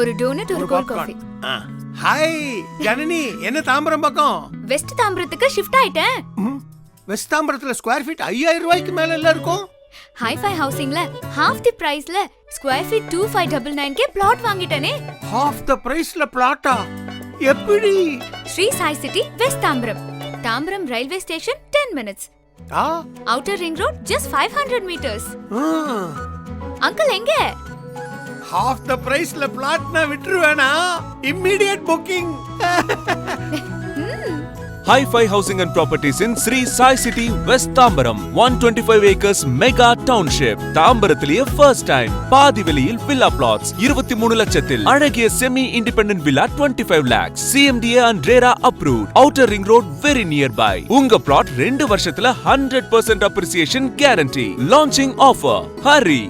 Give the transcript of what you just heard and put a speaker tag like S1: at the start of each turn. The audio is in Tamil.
S1: ஒரு டோனட் ஒரு கோல்ட் காஃபி.
S2: ஹாய் ஜனனி, என்ன தாம்பரம் பக்கம்?
S1: வெஸ்ட் தாம்பரத்துக்கு ஷிஃப்ட் ஆயிட்டேன்.
S2: வெஸ்ட் தாம்பரத்துல ஸ்கொயர் ஃபீட் 5000 ரூபாய்க்கு மேல எல்லாம் இருக்கும்.
S1: ஹைஃபை ஹவுசிங்ல half the priceல ஸ்கொயர் ஃபீட் 2599 கே பிளாட் வாங்கிட்டேனே.
S2: half the priceல பிளாட்டா? எப்படி?
S1: Sri Sai city west Tambaram. Tambaram railway station 10 minutes. Outer ring road just 500 meters. Uncle எங்க?
S2: half the priceல பிளாட்னா விட்டுருவேனா? immediate booking.
S3: Hi-Fi Housing and Properties in Sri Sai City, West Tambaram. 125 acres mega township. தாம்பரத்திலேயே first time. பாதி விலையில் villa plots. 23 லட்சத்தில். அழகிய semi-independent villa 25 lakhs. CMDA and RERA approved. Outer ring road very nearby. உங்க plot 2 வருஷத்துல 100% appreciation guarantee. Launching offer. Hurry!